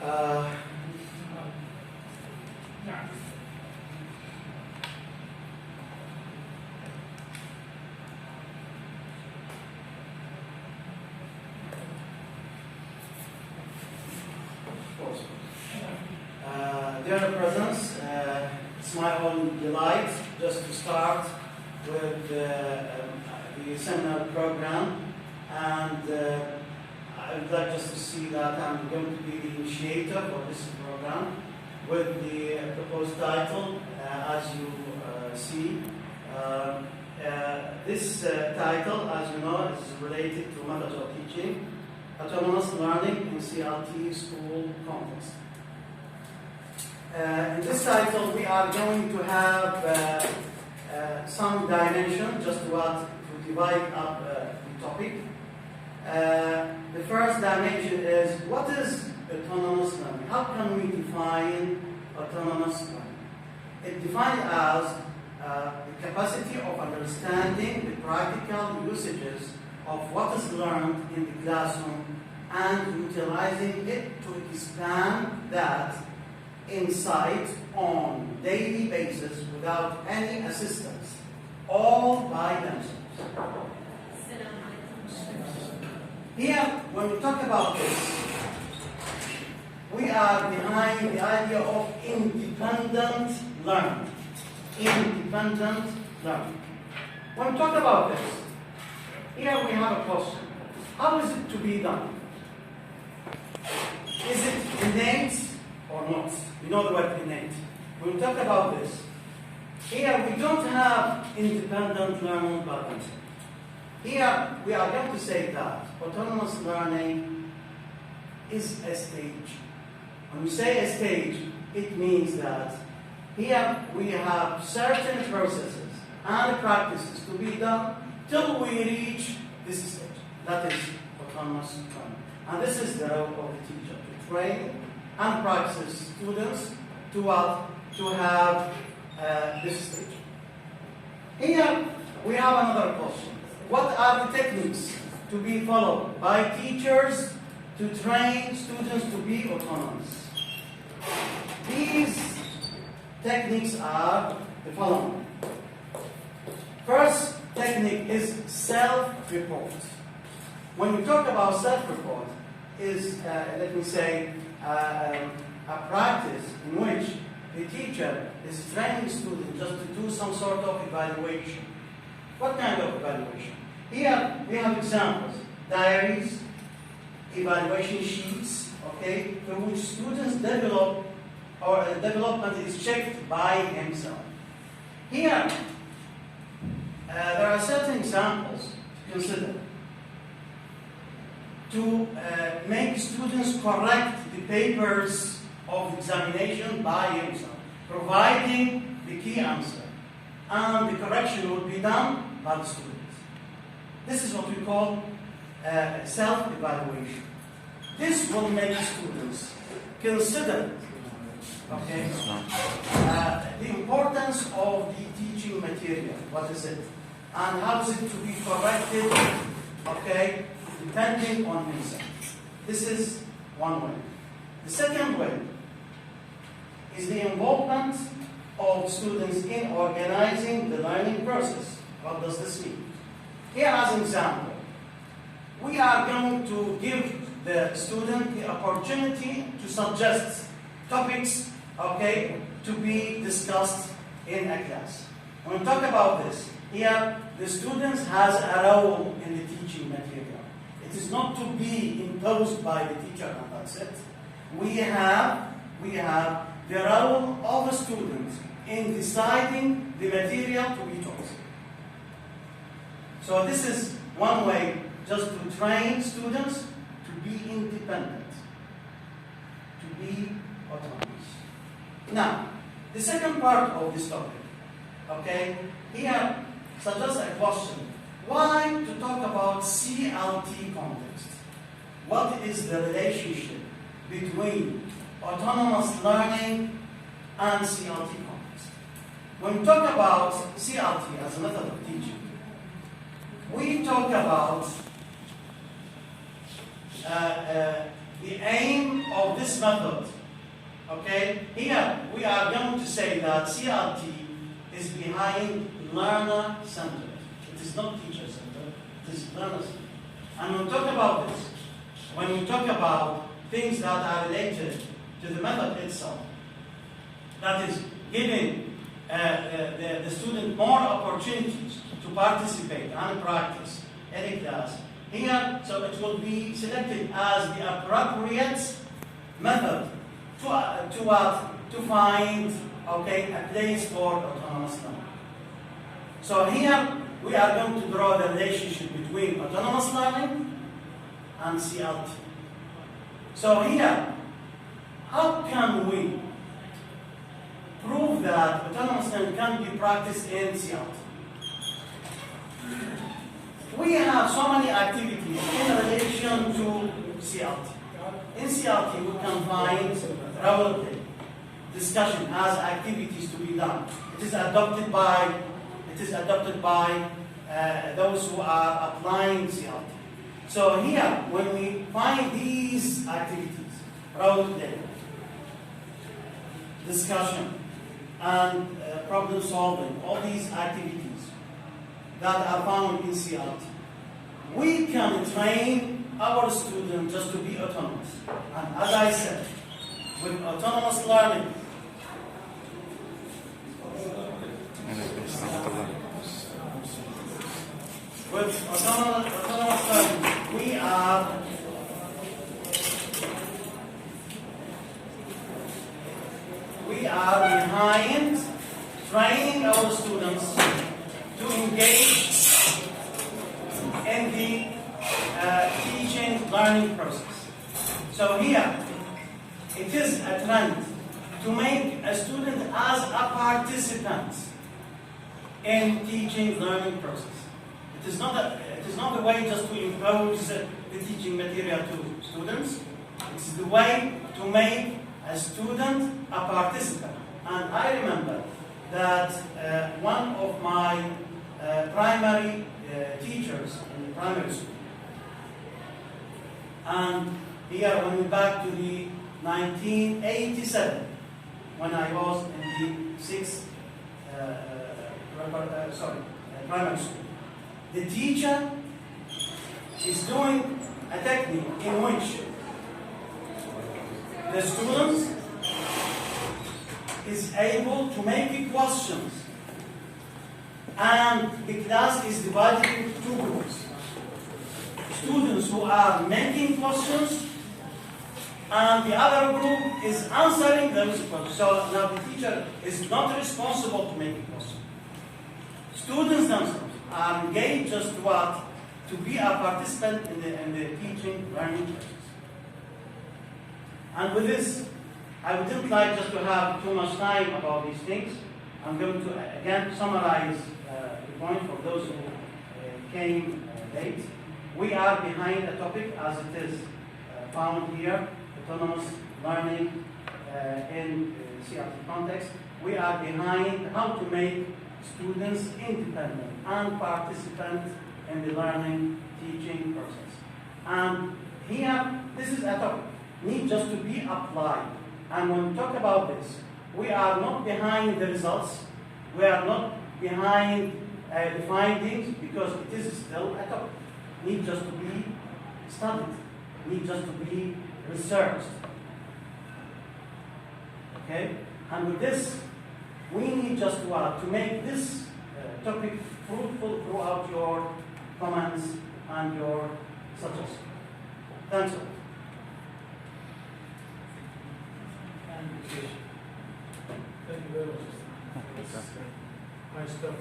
Uh, Dear presence, it's my own delight just to start with the seminar program, and I would like just to see that I'm going to be the initiator for this program with the proposed title, as you see. This title, as you know, is related to methods of teaching, autonomous learning in CLT school context. In this title, we are going to have some dimension, just to divide up the topic. The first dimension is, what is autonomous learning? How can we define autonomous learning? It's defined as the capacity of understanding the practical usages of what is learned in the classroom and utilizing it to expand that insight on daily basis without any assistance, all by themselves. Here, when we talk about this, we are behind the idea of independent learning. Independent learning. When we talk about this, here we have a question. How is it to be done? Is it innate or not? We know the word innate. When we talk about this, here we don't have independent learning by themselves. Here we are going to say that autonomous learning is a stage. When we say a stage, it means that here we have certain processes and practices to be done till we reach this stage. That is autonomous learning. And this is the role of the teacher, to train and practice students to what? To have this stage. Here we have another question. What are the techniques to be followed by teachers to train students to be autonomous? These techniques are the following. First technique is self-report. When we talk about self-report, is let me say a practice in which the teacher is training students just to do some sort of evaluation. What kind of evaluation? Here we have examples: diaries, evaluation sheets, okay, for which students develop, or development is checked by himself. Here, there are certain examples to consider. To make students correct the papers of examination by himself, providing the key answer, and the correction will be done by the students. This is what we call self-evaluation. This will make students consider, okay, the importance of the teaching material. What is it? And how is it to be corrected, okay, depending on himself. This is one way. The second way is the involvement of students in organizing the learning process. What does this mean? Here as an example, we are going to give the student the opportunity to suggest topics, okay, to be discussed in a class. When we talk about this, here the students has a role in the teaching material. It is not to be imposed by the teacher, and that's it. We have the role of a student in deciding the material to be taught. So this is one way just to train students to be independent, to be autonomous. Now, the second part of this topic, okay, here suggests a question. Why to talk about CLT context? What is the relationship between autonomous learning and CLT context? When we talk about CLT as a method of teaching, we talk about the aim of this this method, okay, here we are going to say that CLT is behind learner-centered. It is not teacher-centered, it is learner-centered. And when we talk about this, when we talk about things that are related to the method itself, that is giving the student more opportunities to participate and practice in a class, here, so it will be selected as the appropriate method to find, okay, a place for autonomous learning. So here we are going to draw the relationship between autonomous learning and CLT. So here, how can we prove that autonomous learning can be practiced in CLT? We have so many activities in relation to CLT. In CLT, we can find role-play, discussion as activities to be done. It is adopted by those who are applying CLT. So here, when we find these activities, role-play, discussion, and problem solving, all these activities that are found in CLT, we can train our students just to be autonomous. And as I said, with autonomous learning, we are behind training our students to engage in the teaching learning process. So here, it is a trend to make a student as a participant in teaching learning process. It is not a way just to impose the teaching material to students. It's the way to make a student a participant. And I remember that one of my primary teachers in primary school, and here when we back to the 1987, when I was in the primary school, the teacher is doing a technique in which the students is able to make questions, and the class is divided into two groups. Students who are making questions, and the other group is answering those questions. So now the teacher is not responsible to make a question. Students themselves are engaged just to be a participant in the teaching learning process. And with this, I wouldn't like just to have too much time about these things. I'm going to again summarize the point for those who came late. We are behind a topic as it is found here, autonomous learning in CLT context. We are behind how to make students independent and participant in the learning teaching process. And here, this is a topic need just to be applied. And when we talk about this, we are not behind the results. We are not behind the findings, because it is still a topic. Need just to be studied. Need just to be researched. Okay? And with this, we need just to make this topic fruitful throughout your comments and your suggestions. Thanks a lot. Thank you very much. Nice stuff.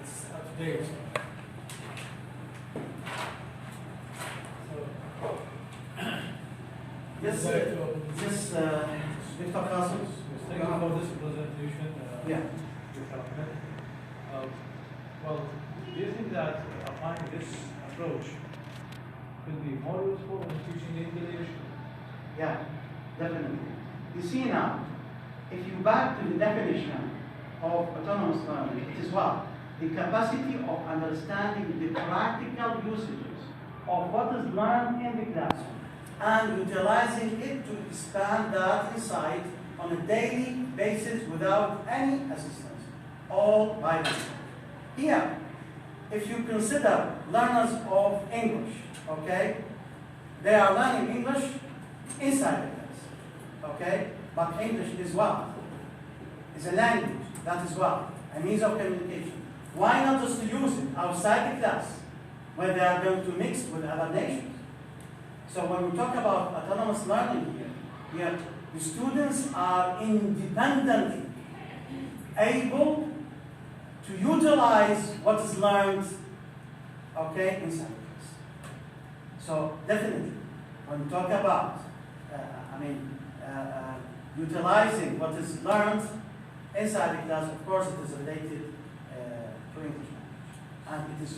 It's up to date. Yes, Mr. Qasim. Thank you for this presentation. Yeah. Well, do you think that applying this approach could be more useful in teaching English? Yeah, definitely. You see now, if you back to the definition of autonomous learning, it is what? The capacity of understanding the practical usages of what is learned in the classroom and utilizing it to expand that insight on a daily basis without any assistance, all by themselves. Here, if you consider learners of English, okay, they are learning English inside the class, okay, but English is what? It's a language, that is what? A means of communication. Why not just use it outside the class, where they are going to mix with other nations? So when we talk about autonomous learning here the students are independently able to utilize what is learned, okay, inside the class. So definitely, when we talk about, utilizing what is learned inside the class, of course, it is related to English language, and it is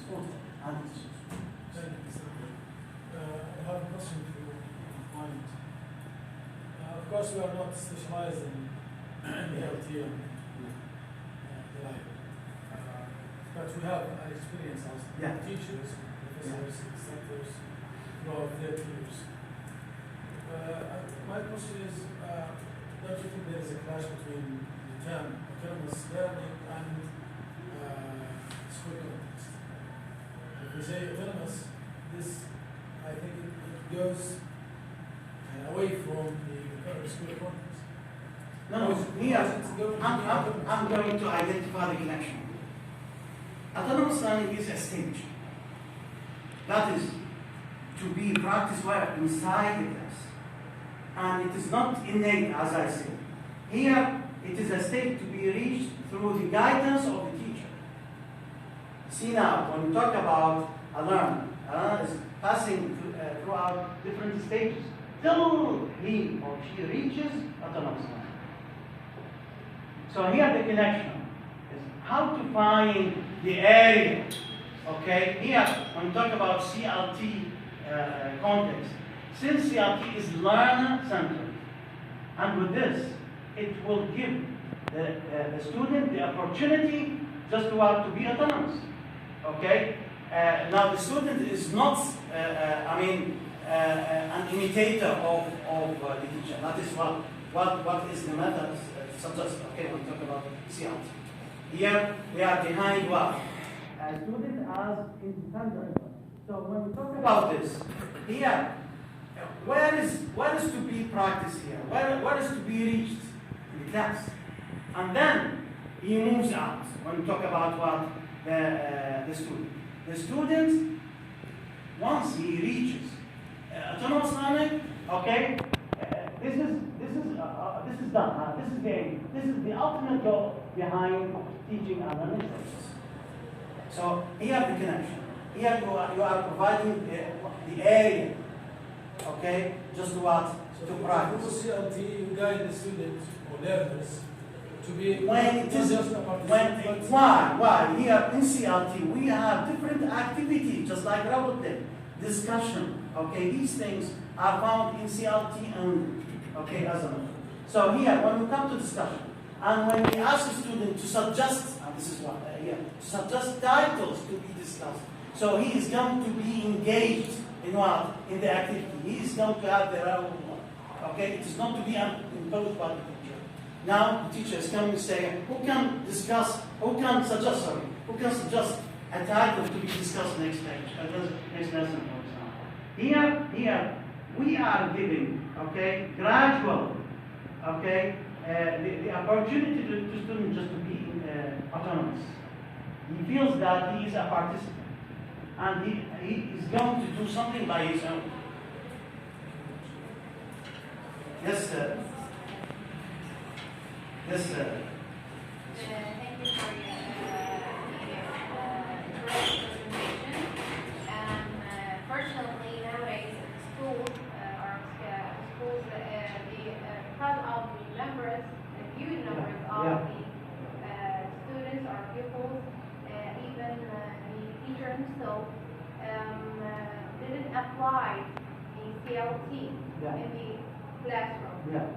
fruitful, and it is useful. Thank you, Mr. I have a question for you. Mind. Of course, we are not specialized in CLT and the like, but we have an experience as teachers, professors, instructors throughout 30 years. My question is, don't you think there is a clash between the term autonomous learning and school context? If we say autonomous, this, I think it goes away from the current school context. No, here, I'm going to identify the connection. Autonomous learning is a stage. That is to be practiced where? Inside the class. And it is not innate, as I said. Here, it is a state to be reached through the guidance of the teacher. See now, when we talk about a learner is passing throughout different stages till he or she reaches autonomous learning. So here the connection is how to find the area. Okay, here when we talk about CLT context, since CLT is learner-centered, and with this, it will give the student the opportunity just to be autonomous. Okay, now the student is not, an imitator of the teacher. That is what is the method suggest. Okay, when we talk about CLT. Here we are behind what? A student as independent. So when we talk about this, here, where is to be practiced here? Where is to be reached in the class? And then he moves out when we talk about what the student. The student, once he reaches autonomous learning, okay, this is done. This is the aim. This is the ultimate goal behind teaching and learning process. So here the connection. Here you are providing the area, okay, just what to practice. So CLT, you guide the students or learners to be When it is just a participant. why here in CLT we have different activities, just like robotic discussion. Okay, these things are found in CLT only. Okay, as a method. So here when we come to discussion, and when we ask a student to suggest, and this is what to suggest titles to be discussed. So he is going to be engaged in what? In the activity. He is going to have their own one. Okay? It is not to be imposed by the teacher. Now the teacher is coming to say, who can suggest a title to be discussed next page, next lesson, for example. Here we are giving, okay, gradual, okay, the opportunity to students just to be autonomous. He feels that he is a participant. And he is going to do something by his own. Yes, sir. Yes, sir. Thank you for your great presentation. Fortunately, nowadays in schools, because of the numbers, the huge numbers of the students or pupils, even the teacher himself didn't apply the CLT in the classroom.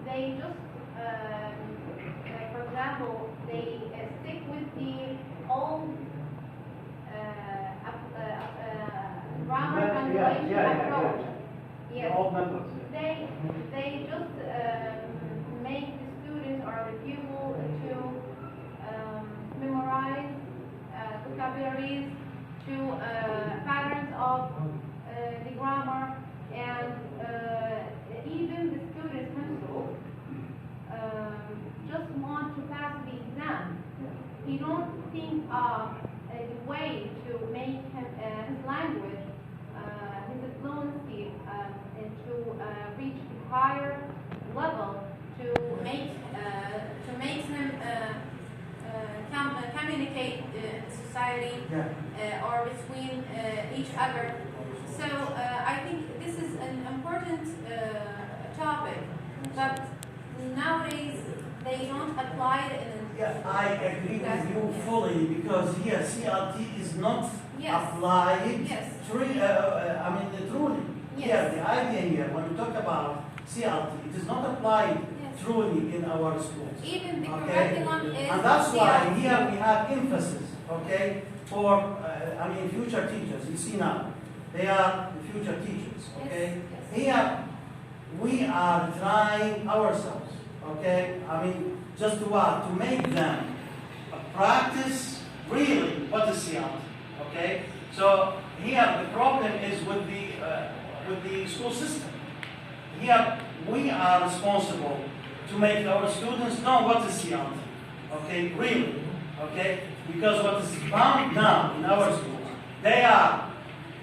They just, for example, they stick with the old grammar Yeah, punctuation yeah, approach. yeah. Yes. All members. They just make the students or the pupil to memorize vocabularies, to patterns of the grammar, and even the students himself just want to pass the exam. He don't think of the way to make his language, his fluency, and to reach a higher level to make him communicate in society or between each other. So I think this is an important topic, but nowadays they don't apply it in. Yeah, I agree with you fully, because here CLT is not Yes. applied Yes. truly. Yes. Here, the idea here, when we talk about CLT, it is not applied Yes. truly in our schools. Even the Okay. curriculum is. And that's why CLT. here we have emphasis, okay, for, future teachers. You see now, they are the future teachers, okay? Yes. Here, we are trying ourselves, okay? Just to what? To make them practice really what is CLT, okay? So here, the problem is with the school system. Here, we are responsible to make our students know what is CLT, okay? Really, okay? Because what is found now in our schools, they are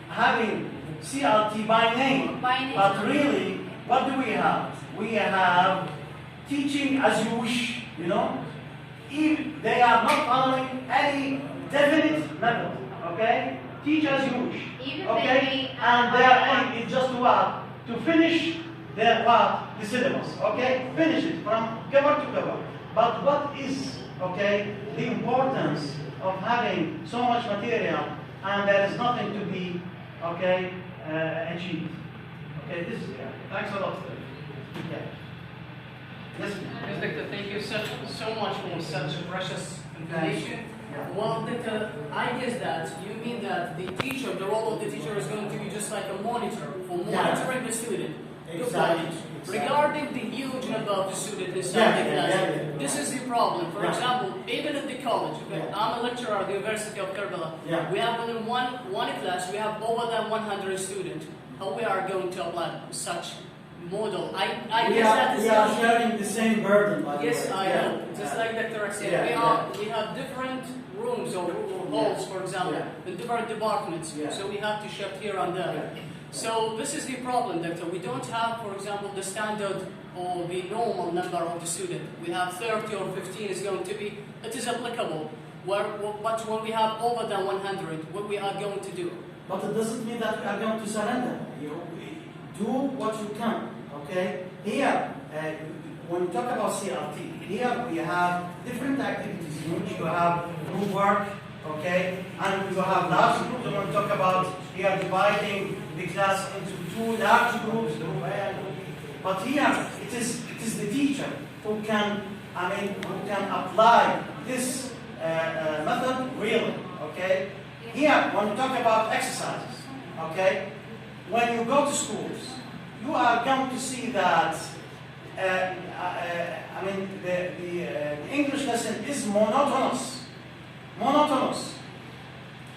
having CLT by name. By name. But really, what do we have? We have teaching as you wish, you know? If they are not following any definite method, okay? Teach as you wish, Even okay? And their aim is just what? To finish their what? The syllabus, okay? Finish it from cover to cover. But what is, okay, the importance of having so much material and there is nothing to be, okay, achieved? Okay, this is, thanks a lot. Yeah. Yes, Yes, Doctor, thank you so much for such precious information. Yeah. Well, Doctor, I guess that you mean that the teacher, the role of the teacher is going to be just like a monitor for monitoring the student. Exactly. Regarding the huge number of the students inside the class, this is the problem. For example, even at the college, I'm a lecturer at the University of Karbala. Yeah. We have only one class, we have over than 100 students. How we are going to apply such model? I we guess that is we are sharing the same burden, by the yes, way. I know. Just like Dr. said, we have different rooms or halls, for example, in different departments. So we have to shift here and there. So this is the problem, Doctor. We don't have, for example, the standard or the normal number of the student. We have 30 or 15 is going to be, it is applicable. But when we have over than 100, what we are going to do? But it doesn't mean that we are going to surrender. You do what you can, okay? Here, when we talk about CLT, here we have different activities in which you have group work, okay? And you have large groups. When we talk about here dividing the class into two large groups, group A and group B. But here, it is the teacher who can, who can apply this method really, okay? Here, when we talk about exercises, okay? When you go to schools, you are going to see that the English lesson is monotonous. Monotonous.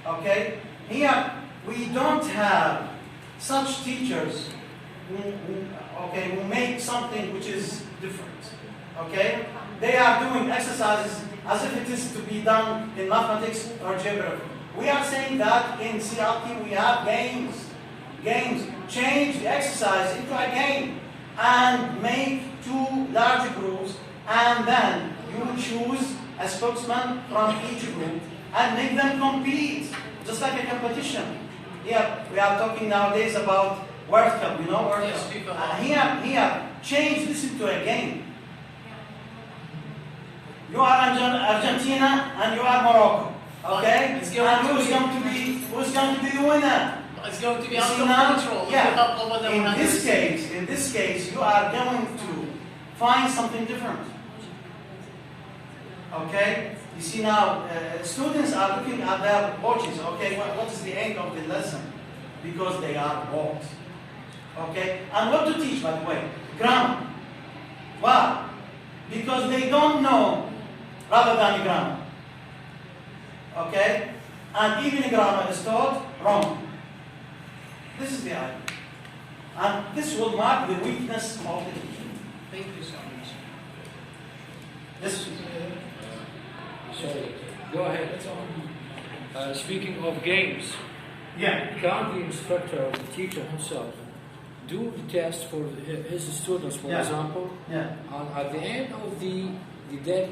Okay? Here, we don't have such teachers who make something which is different. Okay? They are doing exercises as if it is to be done in mathematics or geography. We are saying that in CLT we have games. Games. Change the exercise into a game and make two large groups, and then you choose a spokesman from each group and make them compete, just like a competition. Here we are talking nowadays about World Cup, you know, World Cup. Here, change this into a game. You are Argentina and you are Morocco, okay? And who's going to be the winner? It's going to be You out see of now? control. Yeah. In this case, you are going to find something different. Okay? You see now, students are looking at their watches. Okay, what is the end of the lesson? because they are bored. Okay? And what to teach, by the way? Grammar. Why? Because they don't know rather than grammar. Okay? And even grammar is taught wrong. This is the idea. And this will mark the weakness of the teacher. Thank you so much. This Sorry, go ahead. Speaking of games, yeah. can the instructor or the teacher himself do the test for his students, for Yeah. example, Yeah. and at the end of the Yeah.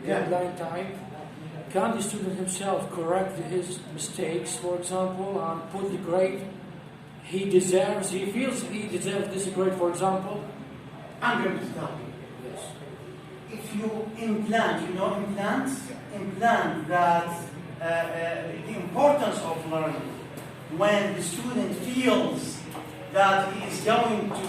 deadline time, can the student himself correct his mistakes, for example, and put the grade he deserves, he feels he deserves this grade, for example? I'm going to tell you. Yes. If you implant, you know implants? Implant that the importance of learning when the student feels that he is going to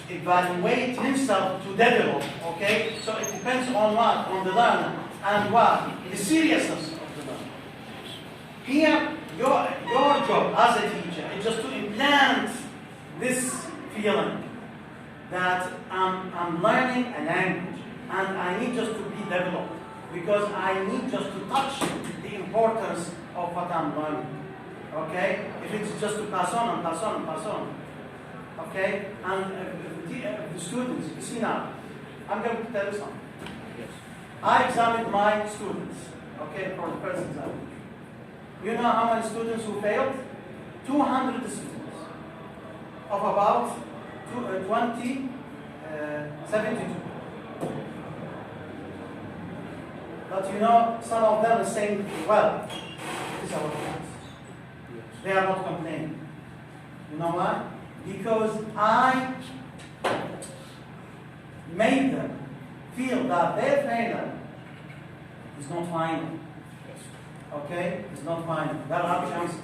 evaluate himself to develop, okay? So it depends on what? On the learner. And what? The seriousness of the learner. Here, your job as a teacher is just to implant this feeling that I'm learning a language and I need just to be developed because I need just to touch the importance of what I'm learning. Okay? If it's just to pass on and pass on and pass on. Okay? And the students, you see now, I'm going to tell you something. Yes. I examined my students, okay, for the first exam. You know how many students who failed? 200 students of about 72. But you know, some of them are saying, well, this is our class. They are not complaining. You know why? Because I made them feel that their failure is not final. Okay? It's not final. There are chances.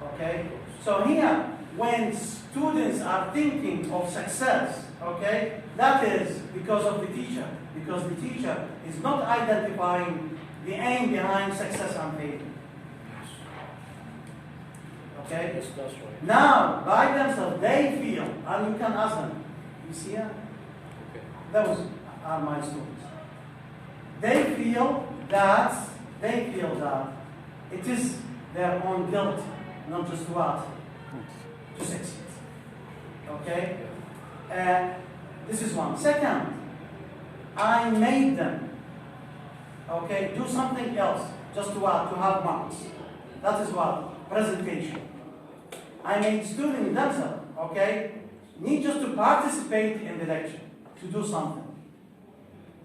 Okay? So here, when students are thinking of success, okay, that is because of the teacher. Because the teacher is not identifying the aim behind success and failure. Okay? Yes, that's right. Now, by themselves, they feel, and you can ask them, you see here? Okay. Those are my students. They feel that it is their own guilt, not just what? To succeed. Okay? This is one. Second, I made them, okay, do something else, just to what? To have marks. That is what? Presentation. I made students themselves, okay, need just to participate in the lecture, to do something.